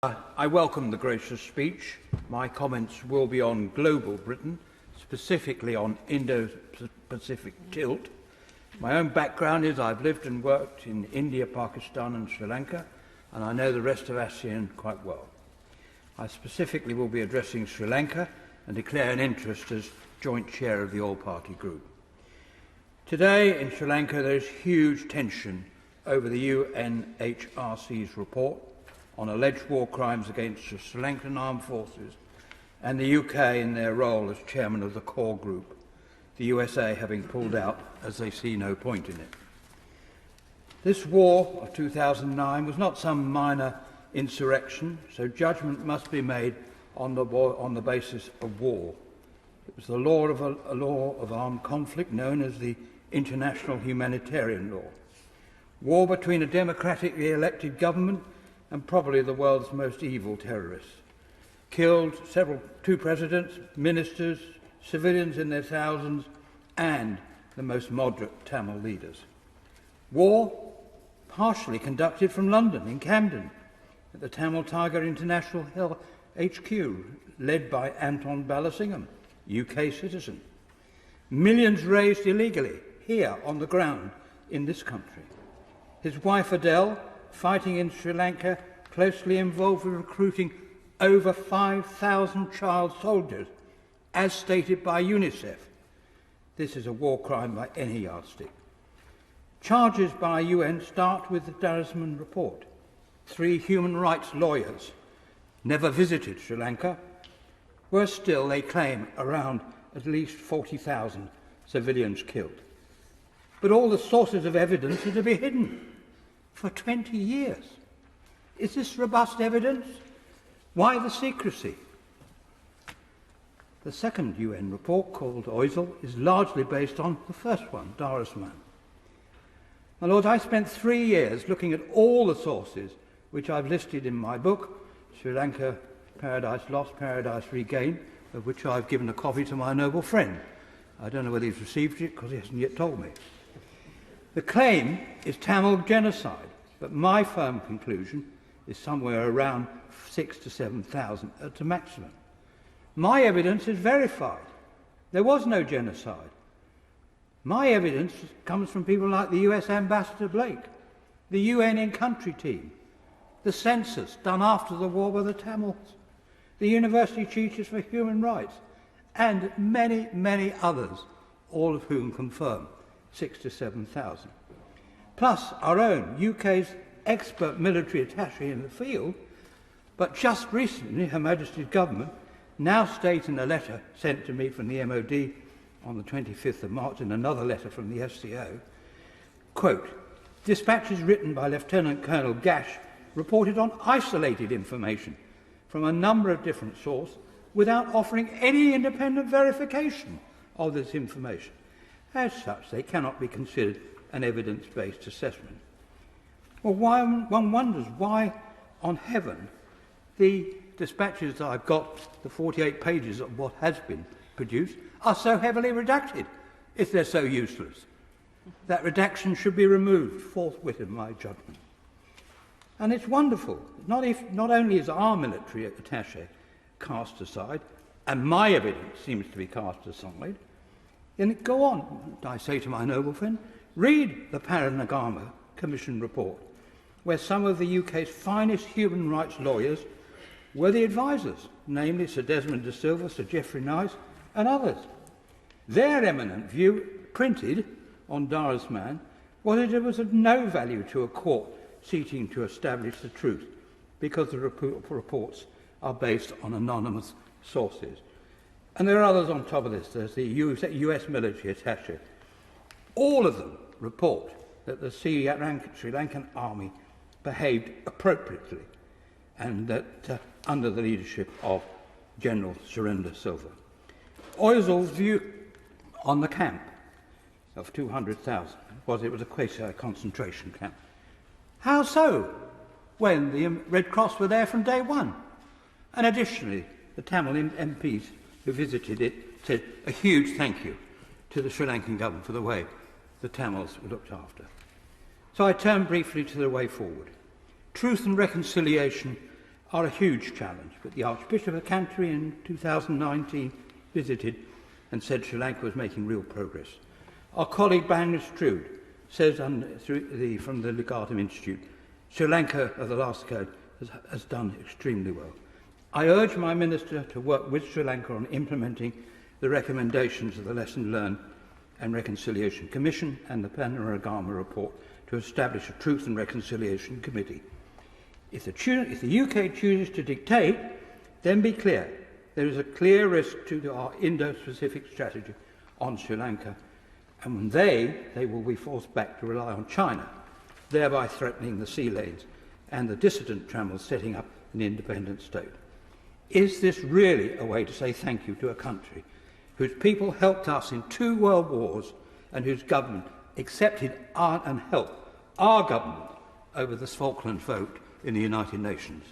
I welcome the gracious speech. My comments will be on global Britain, specifically on Indo-Pacific tilt. My own background is I've lived and worked in India, Pakistan and Sri Lanka, and I know the rest of ASEAN quite well. I specifically will be addressing Sri Lanka and declare an interest as joint chair of the All-Party Group. Today in Sri Lanka there is huge tension over the UNHCR's report on alleged war crimes against the Sri Lankan armed forces and the UK in their role as chairman of the core group, the USA having pulled out as they see no point in it. This war of 2009 was not some minor insurrection, so judgment must be made on the basis of war. It was the law of armed conflict known as the international humanitarian law. War between a democratically elected government and probably the world's most evil terrorists. Killed two presidents, ministers, civilians in their thousands, and the most moderate Tamil leaders. War partially conducted from London, in Camden, at the Tamil Tiger International HQ, led by Anton Balasingham, UK citizen. Millions raised illegally, here on the ground, in this country. His wife Adele, fighting in Sri Lanka, closely involved in recruiting over 5,000 child soldiers, as stated by UNICEF. This is a war crime by any yardstick. Charges by UN start with the Darasman report. 3 human rights lawyers never visited Sri Lanka. Worse still, they claim around at least 40,000 civilians killed. But all the sources of evidence are to be hidden for 20 years. Is this robust evidence? Why the secrecy? The second UN report, called Oisel, is largely based on the first one, Darasman. My Lord, I spent 3 years looking at all the sources which I've listed in my book, Sri Lanka, Paradise Lost, Paradise Regained, of which I've given a copy to my noble friend. I don't know whether he's received it because he hasn't yet told me. The claim is Tamil genocide, but my firm conclusion is somewhere around 6,000 to 7,000 at the maximum. My evidence is verified. There was no genocide. My evidence comes from people like the US Ambassador Blake, the UN in-country team, the census done after the war by the Tamils, the University Teachers for Human Rights, and many, many others, all of whom confirm 6,000 to 7,000. Plus our own UK's expert military attaché in the field, but just recently Her Majesty's Government now state in a letter sent to me from the MOD on the 25th of March and another letter from the FCO, quote, dispatches written by Lieutenant Colonel Gash reported on isolated information from a number of different sources without offering any independent verification of this information. As such, they cannot be considered an evidence-based assessment. Well, one wonders why on heaven the dispatches that I've got, the 48 pages of what has been produced, are so heavily redacted if they're so useless. That redaction should be removed forthwith in my judgment. And it's wonderful. Not only is our military attaché cast aside, and my evidence seems to be cast aside, then go on, I say to my noble friend, read the Paranagama Commission report, where some of the UK's finest human rights lawyers were the advisers, namely Sir Desmond de Silva, Sir Geoffrey Nice, and others. Their eminent view, printed on Darasman, was that it was of no value to a court seeking to establish the truth, because the reports are based on anonymous sources. And there are others on top of this. There's the US military attaché. All of them report that the Sri Lankan army behaved appropriately and that under the leadership of General Surendra Silva. Oisel's view on the camp of 200,000 was it was a quasi-concentration camp. How so, when the Red Cross were there from day one? And additionally, the Tamil MPs who visited it said a huge thank you to the Sri Lankan government for the way the Tamils were looked after. So I turn briefly to the way forward. Truth and reconciliation are a huge challenge, but the Archbishop of Canterbury in 2019 visited and said Sri Lanka was making real progress. Our colleague Bangla Strood says from the Legatum Institute, Sri Lanka of the last decade has done extremely well. I urge my Minister to work with Sri Lanka on implementing the recommendations of the Lesson Learned and Reconciliation Commission and the Panorama report to establish a Truth and Reconciliation Committee. If the UK chooses to dictate, then be clear, there is a clear risk to our Indo-Pacific strategy on Sri Lanka, and when they will be forced back to rely on China, thereby threatening the sea lanes and the dissident Tamils setting up an independent state. Is this really a way to say thank you to a country whose people helped us in 2 world wars and whose government accepted and helped our government over the Falkland vote in the United Nations?